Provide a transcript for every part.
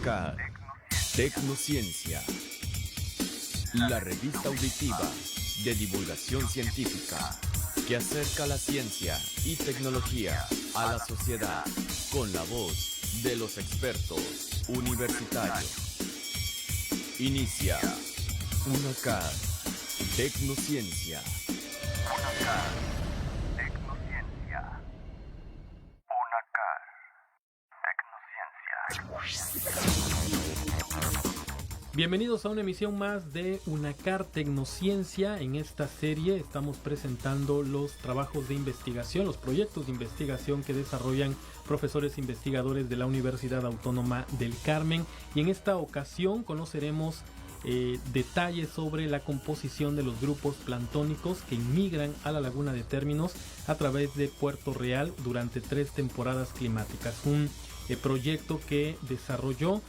UNACAR Tecnociencia, la revista auditiva de divulgación científica que acerca la ciencia y tecnología a la sociedad con la voz de los expertos universitarios. Inicia UNACAR Tecnociencia. UNACAR Tecnociencia. UNACAR Tecnociencia. Bienvenidos a una emisión más de UNACAR Tecnociencia. En esta serie estamos presentando los trabajos de investigación, los proyectos de investigación que desarrollan profesores investigadores de la Universidad Autónoma del Carmen. Y en esta ocasión conoceremos detalles sobre la composición de los grupos planctónicos que inmigran a la laguna de Términos a través de Puerto Real durante 3 temporadas climáticas. Un proyecto que desarrolló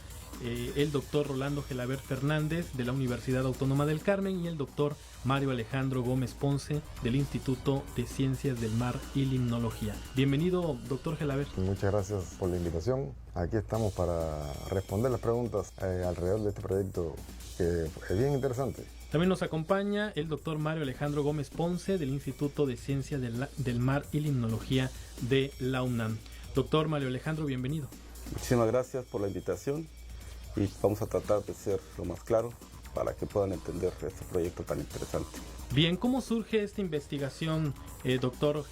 el doctor Rolando Gelabert Fernández de la Universidad Autónoma del Carmen y el doctor Mario Alejandro Gómez Ponce del Instituto de Ciencias del Mar y Limnología. Bienvenido, doctor Gelabert. Muchas gracias por la invitación. Aquí estamos para responder las preguntas alrededor de este proyecto que es bien interesante. También nos acompaña el doctor Mario Alejandro Gómez Ponce del Instituto de Ciencias del Mar y Limnología de la UNAM. Doctor Mario Alejandro, bienvenido. Muchísimas gracias por la invitación y vamos a tratar de ser lo más claro para que puedan entender este proyecto tan interesante. Bien, ¿cómo surge esta investigación, doctor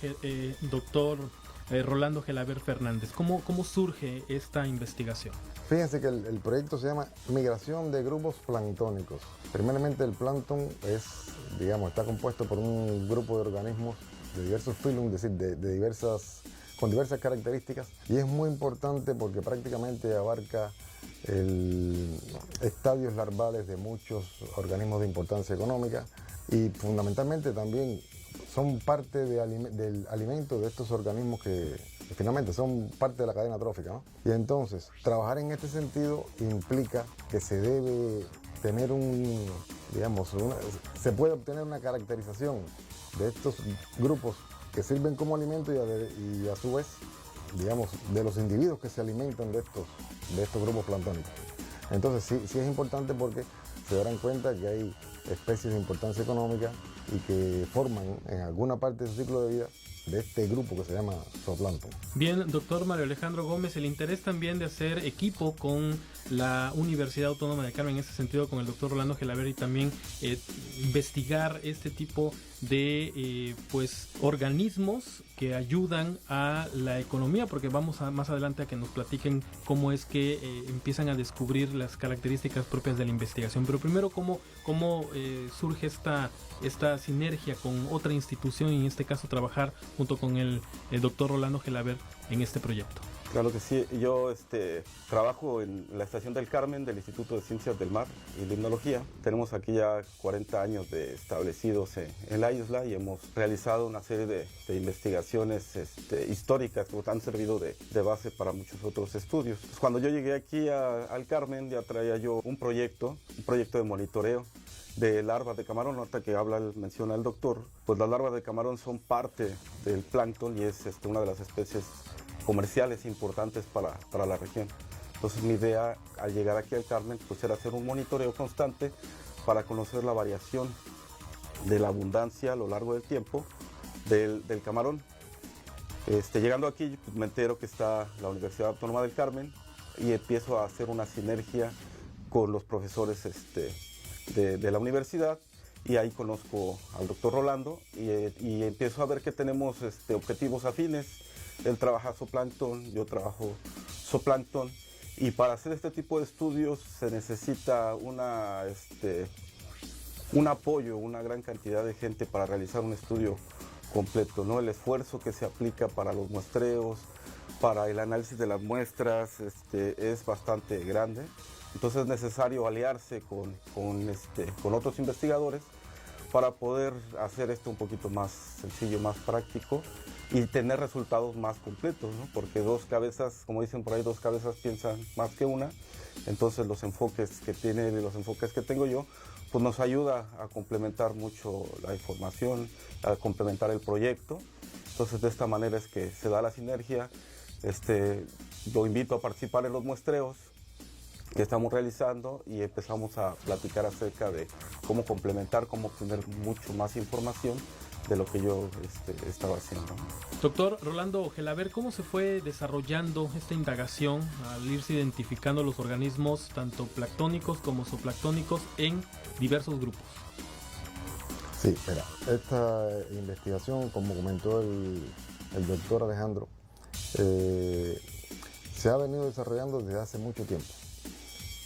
Rolando Gelabert Fernández? ¿Cómo surge esta investigación? Fíjense que el proyecto se llama Migración de Grupos Planctónicos. Primeramente, el plancton está compuesto por un grupo de organismos de diversos filum, es decir, con diversas características, y es muy importante porque prácticamente abarca estadios larvales de muchos organismos de importancia económica y fundamentalmente también son parte del alimento de estos organismos que finalmente son parte de la cadena trófica, ¿no? Y entonces, trabajar en este sentido implica que se debe tener se puede obtener una caracterización de estos grupos que sirven como alimento y a su vez, de los individuos que se alimentan de estos grupos planctónicos. Entonces sí es importante porque se darán cuenta que hay especies de importancia económica y que forman en alguna parte de su ciclo de vida de este grupo que se llama zooplancton. Bien, doctor Mario Alejandro Gómez, el interés también de hacer equipo con la Universidad Autónoma de Carmen, en ese sentido con el doctor Rolando Gelabert, y también investigar este tipo de organismos que ayudan a la economía, porque vamos más adelante a que nos platiquen cómo es que empiezan a descubrir las características propias de la investigación. Pero primero, ¿cómo surge esta sinergia con otra institución, y en este caso trabajar junto con el doctor Rolando Gelabert en este proyecto? Claro que sí, yo trabajo en la Estación del Carmen del Instituto de Ciencias del Mar y Limnología. Tenemos aquí ya 40 años de establecidos en la isla y hemos realizado una serie de investigaciones históricas que han servido de base para muchos otros estudios. Pues cuando yo llegué aquí al Carmen ya traía yo un proyecto de monitoreo de larvas de camarón. Ahorita que menciona el doctor, pues las larvas de camarón son parte del plancton y es una de las especies comerciales importantes para la región. Entonces mi idea al llegar aquí al Carmen pues era hacer un monitoreo constante para conocer la variación de la abundancia a lo largo del tiempo del camarón. Llegando aquí pues, me entero que está la Universidad Autónoma del Carmen y empiezo a hacer una sinergia con los profesores de la universidad, y ahí conozco al doctor Rolando y empiezo a ver que tenemos objetivos afines. Él trabaja zooplancton, yo trabajo zooplancton, y para hacer este tipo de estudios se necesita un apoyo, una gran cantidad de gente para realizar un estudio completo, ¿no? El esfuerzo que se aplica para los muestreos, para el análisis de las muestras, es bastante grande. Entonces es necesario aliarse con otros investigadores para poder hacer esto un poquito más sencillo, más práctico y tener resultados más completos, ¿no? Porque 2 cabezas, como dicen por ahí, 2 cabezas piensan más que una. Entonces los enfoques que tiene y los enfoques que tengo yo, pues nos ayuda a complementar mucho la información, a complementar el proyecto. Entonces de esta manera es que se da la sinergia. Lo invito a participar en los muestreos que estamos realizando y empezamos a platicar acerca de cómo complementar, cómo obtener mucho más información de lo que yo estaba haciendo. Doctor Rolando Gelabert, ¿cómo se fue desarrollando esta indagación al irse identificando los organismos tanto planctónicos como zooplanctónicos en diversos grupos? Sí, mira, esta investigación, como comentó el doctor Alejandro, se ha venido desarrollando desde hace mucho tiempo.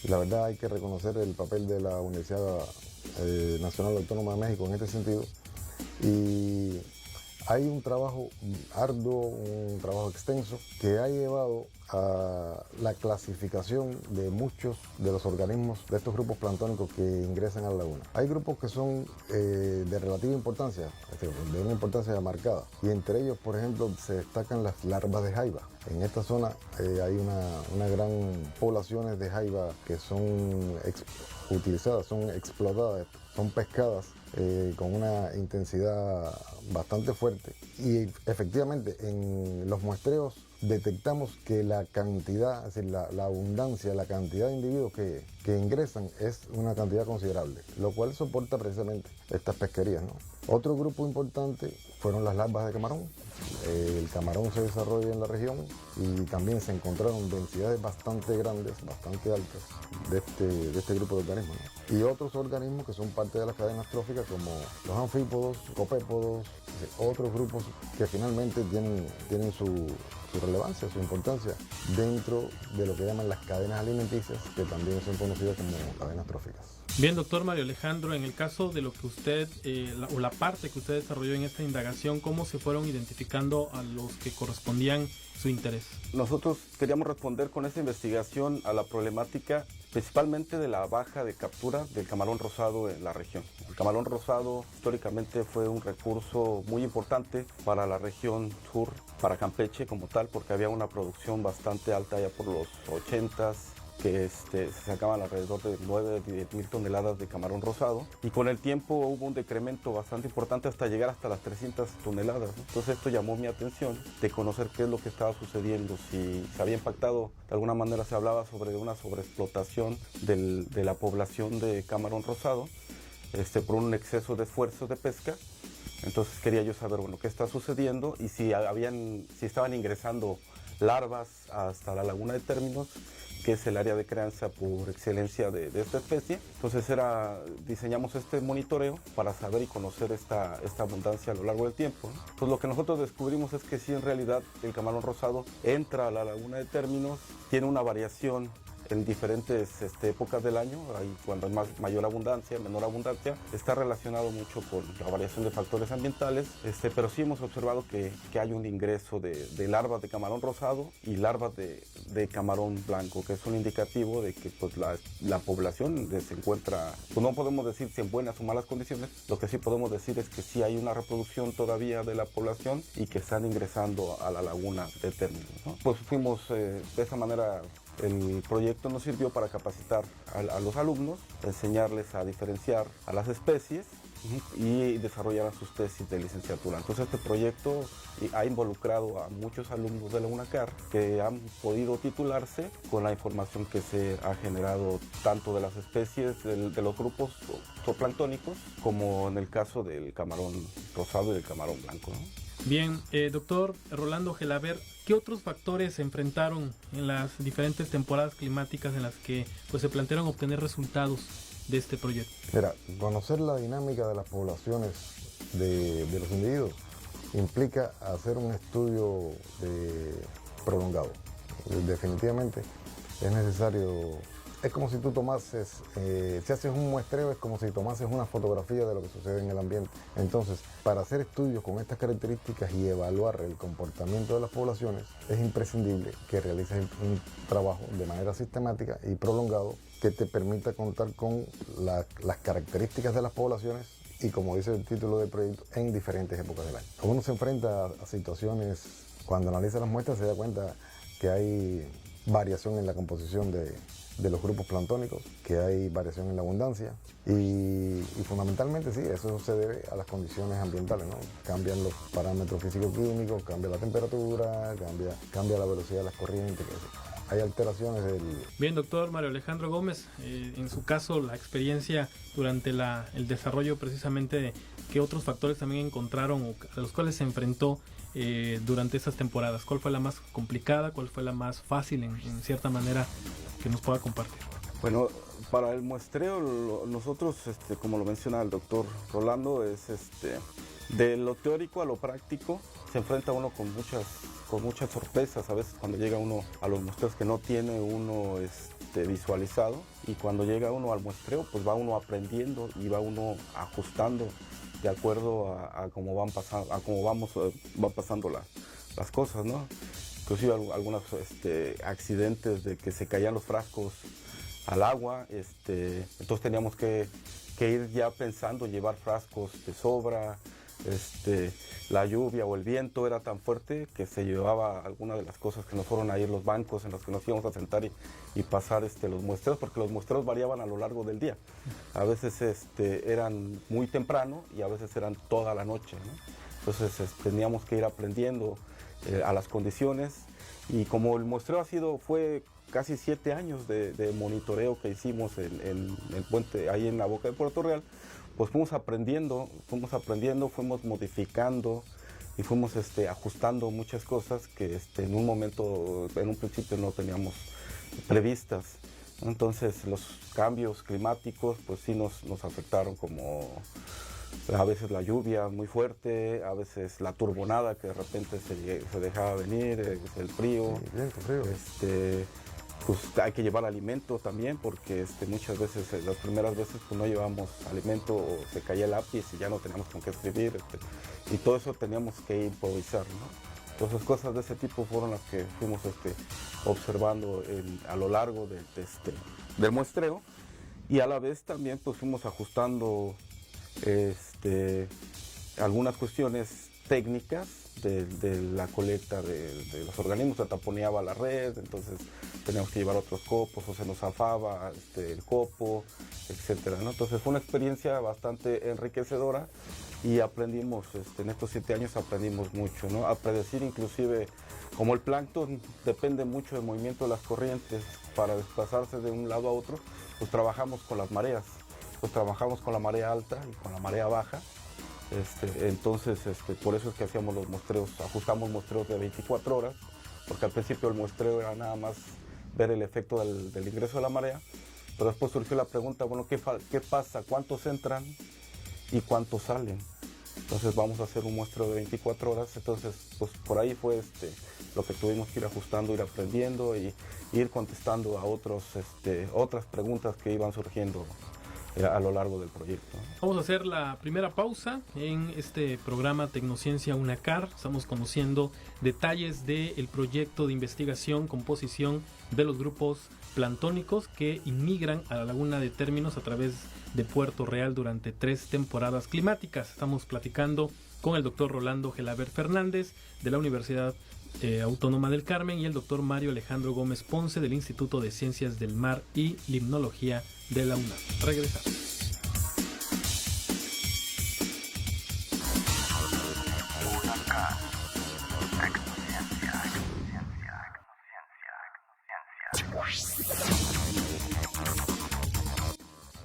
Y la verdad hay que reconocer el papel de la Universidad Nacional Autónoma de México en este sentido. Y hay un trabajo arduo, un trabajo extenso que ha llevado a la clasificación de muchos de los organismos de estos grupos planctónicos que ingresan a la laguna. Hay grupos que son de relativa importancia, de una importancia marcada, y entre ellos, por ejemplo, se destacan las larvas de jaiba. En esta zona hay una gran poblaciones de jaiba que son utilizadas, son explotadas, son pescadas con una intensidad bastante fuerte. Y efectivamente en los muestreos detectamos que la cantidad, es decir, la abundancia, la cantidad de individuos que ingresan es una cantidad considerable, lo cual soporta precisamente estas pesquerías, ¿no? Otro grupo importante fueron las larvas de camarón. El camarón se desarrolla en la región y también se encontraron densidades bastante grandes, bastante altas de este grupo de organismos, ¿no? Y otros organismos que son parte de las cadenas tróficas como los anfípodos, copépodos, otros grupos que finalmente tienen su relevancia, su importancia dentro de lo que llaman las cadenas alimenticias, que también son conocidas como cadenas tróficas. Bien, doctor Mario Alejandro, en el caso de lo que usted, o la parte que usted desarrolló en esta indagación, ¿cómo se fueron identificando a los que correspondían su interés? Nosotros queríamos responder con esta investigación a la problemática principalmente de la baja de captura del camarón rosado en la región. El camarón rosado históricamente fue un recurso muy importante para la región sur, para Campeche como tal, porque había una producción bastante alta ya por los 80s, que se sacaban alrededor de 9 a 10 mil toneladas de camarón rosado, y con el tiempo hubo un decremento bastante importante hasta llegar hasta las 300 toneladas, ¿no? Entonces esto llamó mi atención de conocer qué es lo que estaba sucediendo, si se había impactado, de alguna manera se hablaba sobre una sobreexplotación de la población de camarón rosado por un exceso de esfuerzo de pesca. Entonces quería yo saber, bueno, qué está sucediendo y si estaban ingresando larvas hasta la laguna de términos, que es el área de crianza por excelencia de esta especie. Entonces diseñamos este monitoreo para saber y conocer esta abundancia a lo largo del tiempo, ¿no? Pues lo que nosotros descubrimos es que sí, en realidad el camarón rosado entra a la laguna de términos, tiene una variación en diferentes épocas del año, ahí cuando hay mayor abundancia, menor abundancia, está relacionado mucho con la variación de factores ambientales, pero sí hemos observado que hay un ingreso de larvas de camarón rosado y larvas de camarón blanco, que es un indicativo de que pues, la población se encuentra, pues no podemos decir si en buenas o malas condiciones, lo que sí podemos decir es que sí hay una reproducción todavía de la población y que están ingresando a la laguna de términos, ¿no? Pues fuimos de esa manera. El proyecto nos sirvió para capacitar a los alumnos, enseñarles a diferenciar a las especies y desarrollar sus tesis de licenciatura. Entonces este proyecto ha involucrado a muchos alumnos de la UNACAR que han podido titularse con la información que se ha generado tanto de las especies de los grupos zooplanctónicos como en el caso del camarón rosado y del camarón blanco, ¿no? Bien, doctor Rolando Gelabert, ¿qué otros factores se enfrentaron en las diferentes temporadas climáticas en las que pues, se plantearon obtener resultados de este proyecto? Mira, conocer la dinámica de las poblaciones de los individuos implica hacer un estudio prolongado. Definitivamente es necesario. Es como si tú tomases, si haces un muestreo, es como si tomases una fotografía de lo que sucede en el ambiente. Entonces, para hacer estudios con estas características y evaluar el comportamiento de las poblaciones, es imprescindible que realices un trabajo de manera sistemática y prolongado que te permita contar con las características de las poblaciones y, como dice el título del proyecto, en diferentes épocas del año. Cuando uno se enfrenta a situaciones, cuando analiza las muestras se da cuenta que hay variación en la composición de los grupos planctónicos, que hay variación en la abundancia y fundamentalmente sí, eso se debe a las condiciones ambientales, ¿no? Cambian los parámetros físico-químicos, cambia la temperatura, cambia la velocidad de las corrientes, hay alteraciones del... Bien, doctor Mario Alejandro Gómez, en su caso, la experiencia durante el desarrollo precisamente de qué otros factores también encontraron o a los cuales se enfrentó durante estas temporadas. ¿Cuál fue la más complicada? ¿Cuál fue la más fácil en cierta manera que nos pueda compartir? Bueno, para el muestreo nosotros, como lo menciona el doctor Rolando, es de lo teórico a lo práctico. Se enfrenta uno con muchas sorpresas a veces cuando llega uno a los muestreos que no tiene uno visualizado, y cuando llega uno al muestreo pues va uno aprendiendo y va uno ajustando de acuerdo a cómo van pasando las cosas, ¿no? Inclusive algunos accidentes de que se caían los frascos al agua, entonces teníamos que ir ya pensando llevar frascos de sobra. La lluvia o el viento era tan fuerte que se llevaba algunas de las cosas que nos fueron a ir los bancos en los que nos íbamos a sentar y pasar los muestreos, porque los muestreos variaban a lo largo del día. A veces eran muy temprano y a veces eran toda la noche, ¿no? Entonces teníamos que ir aprendiendo a las condiciones, y como el muestreo fue casi 7 años de monitoreo que hicimos en el puente ahí en la boca de Puerto Real, pues fuimos aprendiendo, fuimos modificando y fuimos ajustando muchas cosas que en un principio no teníamos previstas. Entonces los cambios climáticos pues sí nos afectaron, como a veces la lluvia muy fuerte, a veces la turbonada que de repente se dejaba venir, el frío. Sí, viento frío. Pues hay que llevar alimento también, porque muchas veces, las primeras veces pues no llevábamos alimento, o se caía el lápiz y ya no teníamos con qué escribir, y todo eso teníamos que improvisar, ¿no? Entonces cosas de ese tipo fueron las que fuimos observando a lo largo del muestreo, y a la vez también pues fuimos ajustando algunas cuestiones técnicas de la colecta de los organismos. Se taponeaba la red, entonces teníamos que llevar otros copos, o se nos zafaba el copo, etcétera, ¿no? Entonces fue una experiencia bastante enriquecedora, y aprendimos, en estos 7 años aprendimos mucho, ¿no? A predecir, inclusive, como el plancton depende mucho del movimiento de las corrientes para desplazarse de un lado a otro, pues trabajamos con las mareas, pues trabajamos con la marea alta y con la marea baja. Entonces, por eso es que hacíamos los muestreos, ajustamos muestreos de 24 horas, porque al principio el muestreo era nada más ver el efecto del ingreso de la marea, pero después surgió la pregunta, bueno, ¿qué pasa? ¿Cuántos entran y cuántos salen? Entonces vamos a hacer un muestreo de 24 horas, entonces pues por ahí fue lo que tuvimos que ir ajustando, ir aprendiendo y ir contestando a otras preguntas que iban surgiendo a lo largo del proyecto. Vamos a hacer la primera pausa en este programa Tecnociencia UNACAR. Estamos conociendo detalles del proyecto de investigación, composición de los grupos planctónicos que inmigran a la laguna de Términos a través de Puerto Real durante 3 temporadas climáticas. Estamos platicando con el doctor Rolando Gelabert Fernández de la Universidad Autónoma del Carmen y el doctor Mario Alejandro Gómez Ponce del Instituto de Ciencias del Mar y Limnología de la UNAM. Regresamos.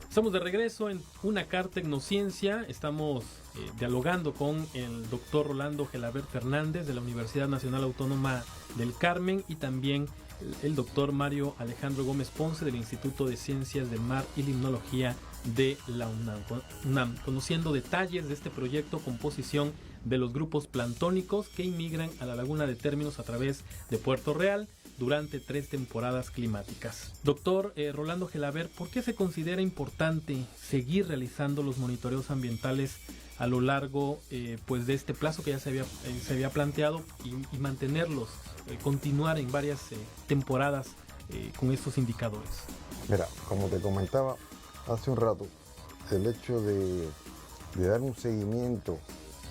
Estamos de regreso en UNACAR Tecnociencia. Estamos dialogando con el doctor Rolando Gelabert Fernández de la Universidad Nacional Autónoma del Carmen y también el doctor Mario Alejandro Gómez Ponce del Instituto de Ciencias del Mar y Limnología de la UNAM, conociendo detalles de este proyecto, composición de los grupos planctónicos que inmigran a la laguna de Términos a través de Puerto Real durante 3 temporadas climáticas. Doctor Rolando Gelabert, ¿por qué se considera importante seguir realizando los monitoreos ambientales a lo largo pues de este plazo que ya se había planteado y mantenerlos, continuar en varias temporadas con estos indicadores? Mira, como te comentaba hace un rato, el hecho de dar un seguimiento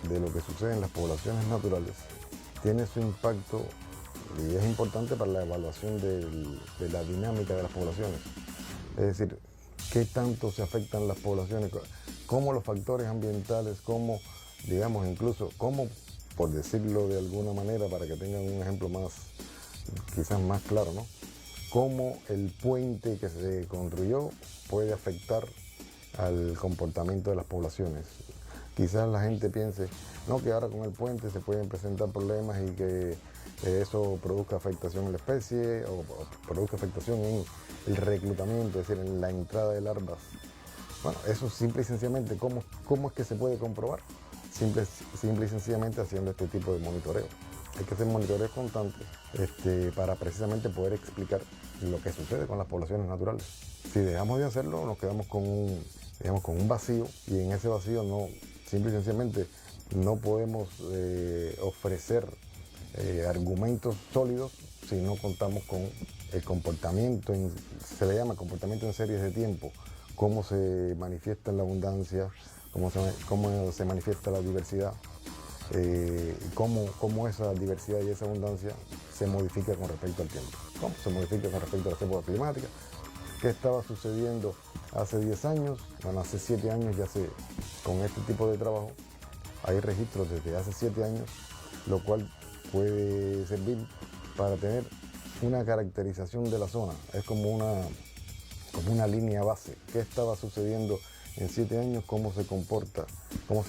de lo que sucede en las poblaciones naturales tiene su impacto y es importante para la evaluación de la dinámica de las poblaciones. Es decir, qué tanto se afectan las poblaciones, cómo los factores ambientales, cómo, digamos, incluso, cómo, por decirlo de alguna manera, para que tengan un ejemplo más, quizás más claro, ¿no? cómo el puente que se construyó puede afectar al comportamiento de las poblaciones. Quizás la gente piense, no, que ahora con el puente se pueden presentar problemas y que eso produzca afectación en la especie o produzca afectación en el reclutamiento, es decir, en la entrada de larvas. Bueno, eso simple y sencillamente, ¿cómo es que se puede comprobar? Simple y sencillamente haciendo este tipo de monitoreo. Hay que hacer monitoreos constantes para precisamente poder explicar lo que sucede con las poblaciones naturales. Si dejamos de hacerlo, nos quedamos con un vacío, y en ese vacío simple y sencillamente no podemos ofrecer argumentos sólidos si no contamos con el comportamiento, se le llama comportamiento en series de tiempo, cómo se manifiesta la abundancia, cómo se manifiesta la diversidad, cómo esa diversidad y esa abundancia se modifica con respecto al tiempo, cómo se modifica con respecto a las épocas climáticas, qué estaba sucediendo hace 10 años, bueno, hace 7 años con este tipo de trabajo hay registros desde hace 7 años, lo cual puede servir para tener una caracterización de la zona. Es como una línea base. ¿Qué estaba sucediendo en 7 años? ¿Cómo se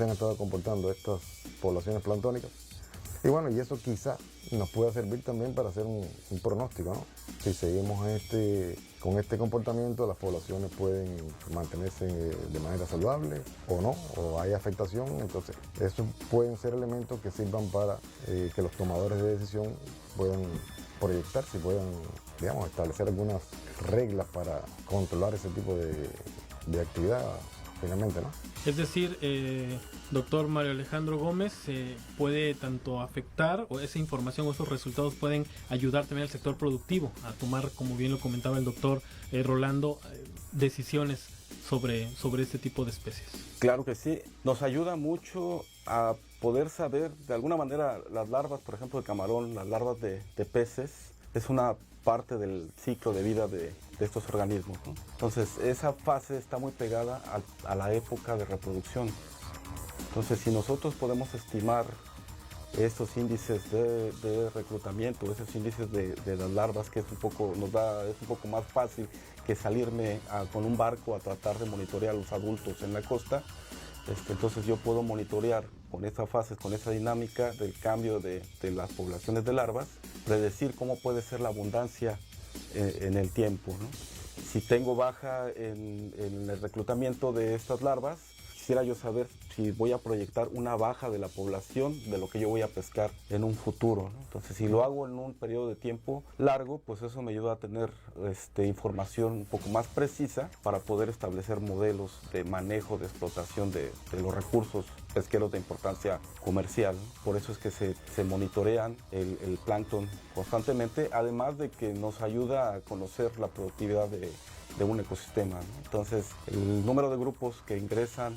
han estado comportando estas poblaciones planctónicas? Y bueno, y eso quizá nos pueda servir también para hacer un pronóstico, ¿no? Si seguimos con este comportamiento, las poblaciones pueden mantenerse de manera saludable o no, o hay afectación. Entonces, esos pueden ser elementos que sirvan para que los tomadores de decisión puedan proyectarse y puedan, digamos, establecer algunas reglas para controlar ese tipo de actividad finalmente, ¿no? Es decir, doctor Mario Alejandro Gómez, puede tanto afectar, o esa información o esos resultados pueden ayudar también al sector productivo a tomar, como bien lo comentaba el doctor Rolando, decisiones sobre este tipo de especies. Claro que sí, nos ayuda mucho a poder saber, de alguna manera, las larvas, por ejemplo, de camarón, las larvas de peces, es una parte del ciclo de vida de estos organismos, ¿no? Entonces, esa fase está muy pegada a la época de reproducción. Entonces, si nosotros podemos estimar estos índices de reclutamiento, esos índices de las larvas, que es un poco más fácil que salirme con un barco a tratar de monitorear a los adultos en la costa. Entonces yo puedo monitorear con esa fase, con esa dinámica del cambio de las poblaciones de larvas, predecir cómo puede ser la abundancia en el tiempo, ¿no? Si tengo baja en el reclutamiento de estas larvas, quisiera yo saber si voy a proyectar una baja de la población de lo que yo voy a pescar en un futuro, ¿no? Entonces, si lo hago en un periodo de tiempo largo, pues eso me ayuda a tener información un poco más precisa para poder establecer modelos de manejo, de explotación de los recursos pesqueros de importancia comercial, ¿no? Por eso es que se monitorean el plancton constantemente, además de que nos ayuda a conocer la productividad de un ecosistema, ¿no? Entonces, el número de grupos que ingresan,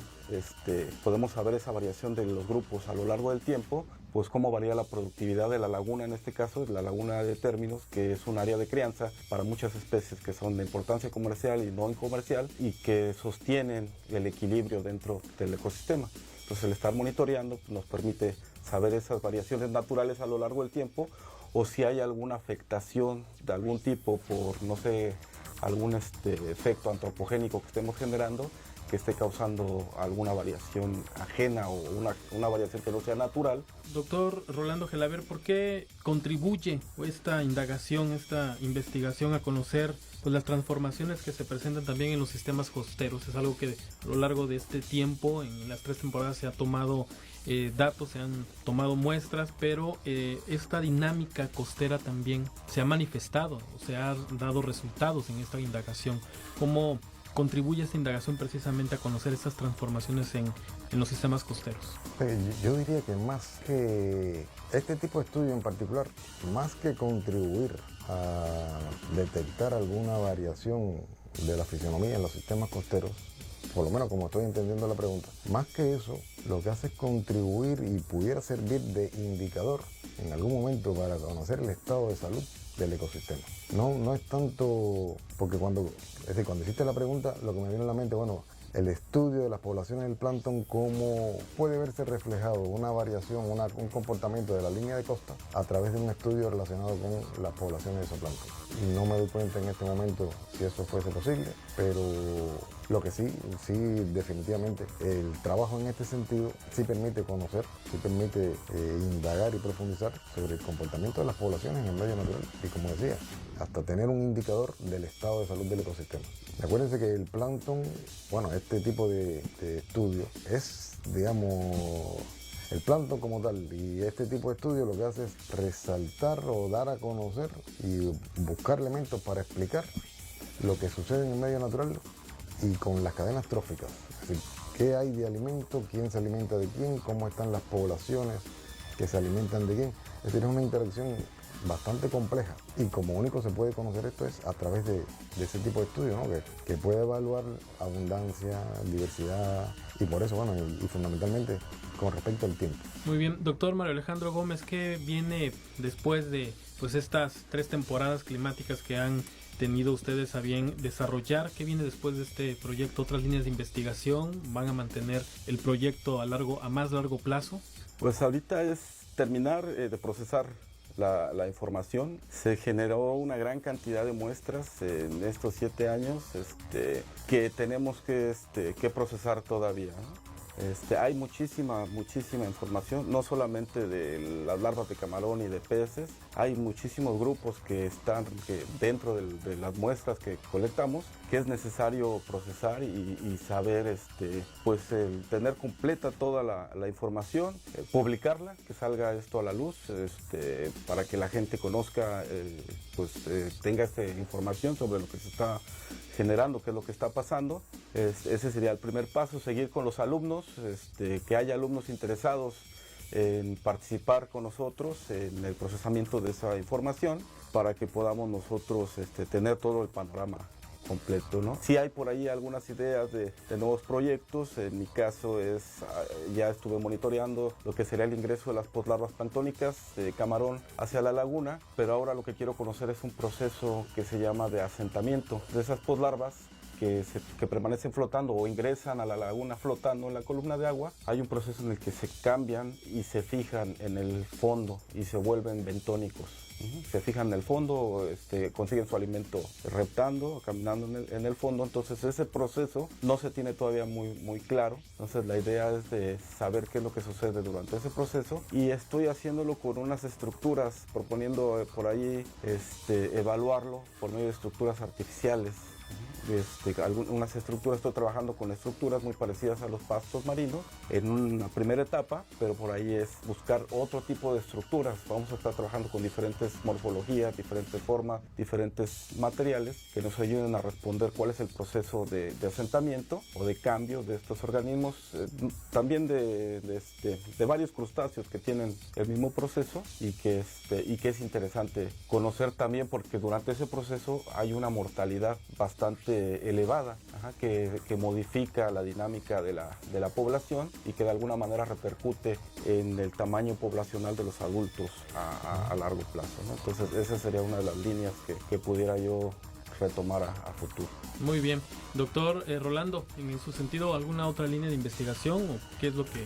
podemos saber esa variación de los grupos a lo largo del tiempo, pues cómo varía la productividad de la laguna, en este caso, la laguna de términos, que es un área de crianza para muchas especies que son de importancia comercial y no comercial y que sostienen el equilibrio dentro del ecosistema. Entonces, el estar monitoreando nos permite saber esas variaciones naturales a lo largo del tiempo, o si hay alguna afectación de algún tipo por, no sé, algún efecto antropogénico que estemos generando, que esté causando alguna variación ajena o una variación que no sea natural. Doctor Rolando Gelaber, ¿por qué contribuye esta indagación, esta investigación a conocer pues las transformaciones que se presentan también en los sistemas costeros? Es algo que a lo largo de este tiempo, en las 3 temporadas, se ha tomado datos, se han tomado muestras, pero esta dinámica costera también se ha manifestado, o se ha dado resultados en esta indagación. ¿Cómo contribuye esta indagación precisamente a conocer estas transformaciones en los sistemas costeros? Yo diría que más que este tipo de estudio en particular, más que contribuir a detectar alguna variación de la fisionomía en los sistemas costeros, por lo menos como estoy entendiendo la pregunta, más que eso, lo que hace es contribuir y pudiera servir de indicador en algún momento para conocer el estado de salud del ecosistema. No es tanto, porque cuando hiciste la pregunta, lo que me vino a la mente, bueno, el estudio de las poblaciones del plancton, cómo puede verse reflejado una variación, un comportamiento de la línea de costa a través de un estudio relacionado con las poblaciones de zooplancton. No me doy cuenta en este momento si eso fuese posible, pero lo que sí, definitivamente, el trabajo en este sentido sí permite conocer, sí permite indagar y profundizar sobre el comportamiento de las poblaciones en el medio natural y, como decía, hasta tener un indicador del estado de salud del ecosistema. Acuérdense que el plancton, bueno, este tipo de estudio es, digamos, el plancton como tal, y este tipo de estudio lo que hace es resaltar o dar a conocer y buscar elementos para explicar lo que sucede en el medio natural y con las cadenas tróficas. Es decir, qué hay de alimento, quién se alimenta de quién, cómo están las poblaciones que se alimentan de quién. Es decir, es una interacción bastante compleja, y como único se puede conocer esto es a través de ese tipo de estudio, ¿no? que puede evaluar abundancia, diversidad, y por eso, bueno, y fundamentalmente con respecto al tiempo. Muy bien, doctor Mario Alejandro Gómez, ¿qué viene después de pues estas 3 temporadas climáticas que han tenido ustedes a bien desarrollar? ¿Qué viene después de este proyecto? ¿Otras líneas de investigación? ¿Van a mantener el proyecto a más largo plazo? Pues ahorita es terminar de procesar la información. Se generó una gran cantidad de muestras en estos 7 años que tenemos que procesar todavía, ¿no? Hay muchísima información, no solamente de las larvas de camarón y de peces. Hay muchísimos grupos que están dentro de las muestras que colectamos, que es necesario procesar y saber, tener completa toda la información, publicarla, que salga esto a la luz, para que la gente conozca, tenga esta información sobre lo que se está generando, qué es lo que está pasando. Ese sería el primer paso, seguir con los alumnos, que haya alumnos interesados en participar con nosotros en el procesamiento de esa información, para que podamos nosotros tener todo el panorama completo, ¿no? Sí hay por ahí algunas ideas de nuevos proyectos. En mi caso ya estuve monitoreando lo que sería el ingreso de las poslarvas planctónicas de camarón hacia la laguna, pero ahora lo que quiero conocer es un proceso que se llama de asentamiento de esas poslarvas que permanecen flotando o ingresan a la laguna flotando en la columna de agua. Hay un proceso en el que se cambian y se fijan en el fondo y se vuelven bentónicos. Se fijan en el fondo, consiguen su alimento reptando, caminando en el fondo. Entonces ese proceso no se tiene todavía muy claro. Entonces la idea es de saber qué es lo que sucede durante ese proceso, y estoy haciéndolo con unas estructuras, proponiendo por ahí evaluarlo por medio de estructuras artificiales. Unas estructuras, estoy trabajando con estructuras muy parecidas a los pastos marinos en una primera etapa, pero por ahí es buscar otro tipo de estructuras. Vamos a estar trabajando con diferentes morfologías, diferentes formas, diferentes materiales que nos ayuden a responder cuál es el proceso de asentamiento o de cambio de estos organismos, también de varios crustáceos que tienen el mismo proceso, y que es interesante conocer también, porque durante ese proceso hay una mortalidad bastante elevada, que modifica la dinámica de la población y que de alguna manera repercute en el tamaño poblacional de los adultos a largo plazo, ¿no? Entonces esa sería una de las líneas que pudiera yo retomar a futuro. Muy bien. Doctor Rolando, en su sentido, ¿alguna otra línea de investigación o qué es lo que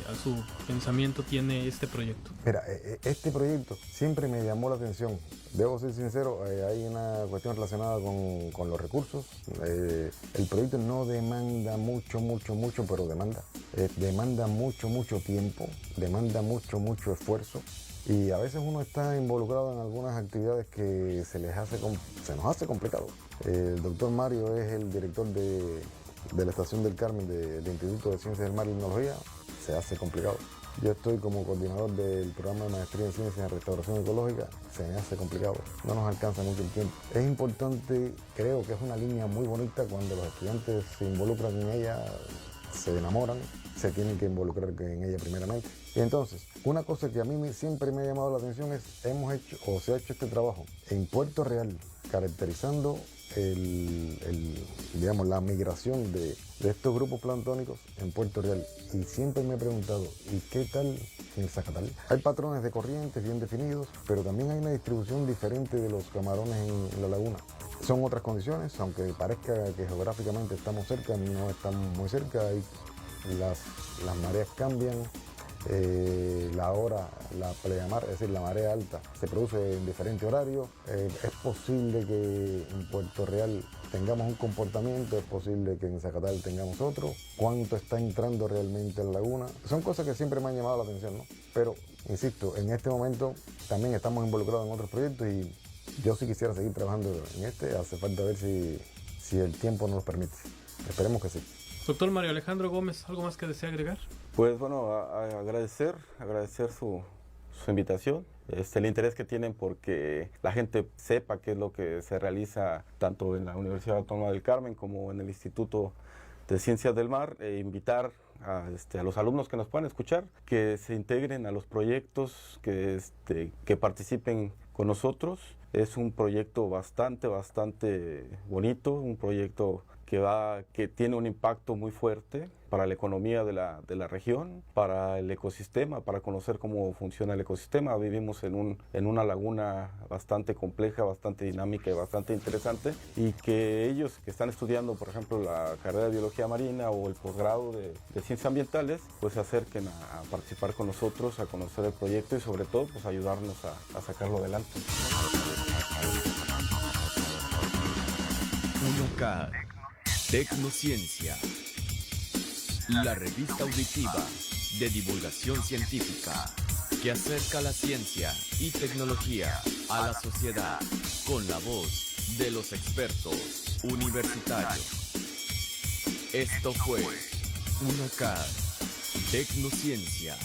a su pensamiento tiene este proyecto? Mira, este proyecto siempre me llamó la atención. Debo ser sincero, hay una cuestión relacionada con los recursos. El proyecto no demanda mucho, pero demanda mucho tiempo, demanda mucho esfuerzo. Y a veces uno está involucrado en algunas actividades que se nos hace complicado. El doctor Mario es el director de la Estación del Carmen del Instituto de Ciencias del Mar y Limnología. Se hace complicado. Yo estoy como coordinador del programa de maestría en Ciencias en Restauración Ecológica. Se me hace complicado. No nos alcanza mucho el tiempo. Es importante, creo que es una línea muy bonita cuando los estudiantes se involucran en ella, se enamoran, se tienen que involucrar en ella primeramente. Y entonces, una cosa que a mí siempre me ha llamado la atención es, se ha hecho este trabajo en Puerto Real, caracterizando la migración de estos grupos planctónicos en Puerto Real. Y siempre me he preguntado, ¿y qué tal en el Zacatal? Hay patrones de corrientes bien definidos, pero también hay una distribución diferente de los camarones en la laguna. Son otras condiciones, aunque parezca que geográficamente estamos cerca, no estamos muy cerca, las mareas cambian, la hora, la pleamar, es decir, la marea alta, se produce en diferentes horarios. Es posible que en Puerto Real tengamos un comportamiento, es posible que en Zacatal tengamos otro. ¿Cuánto está entrando realmente en la laguna? Son cosas que siempre me han llamado la atención, ¿no? Pero, insisto, en este momento también estamos involucrados en otros proyectos y yo sí quisiera seguir trabajando en este. Hace falta ver si el tiempo nos lo permite. Esperemos que sí. Doctor Mario Alejandro Gómez, ¿algo más que desea agregar? Pues bueno, agradecer su invitación, el interés que tienen porque la gente sepa qué es lo que se realiza tanto en la Universidad Autónoma del Carmen como en el Instituto de Ciencias del Mar, invitar a los alumnos que nos puedan escuchar, que se integren a los proyectos, que participen con nosotros. Es un proyecto bastante bonito, un proyecto que tiene un impacto muy fuerte para la economía de la región, para el ecosistema, para conocer cómo funciona el ecosistema. Vivimos en una laguna bastante compleja, bastante dinámica y bastante interesante, y que ellos que están estudiando, por ejemplo, la carrera de Biología Marina o el posgrado de Ciencias Ambientales, pues se acerquen a participar con nosotros, a conocer el proyecto y sobre todo pues ayudarnos a sacarlo adelante. 1K Tecnociencia, la revista auditiva de divulgación científica que acerca la ciencia y tecnología a la sociedad con la voz de los expertos universitarios. Esto fue 1K Tecnociencia.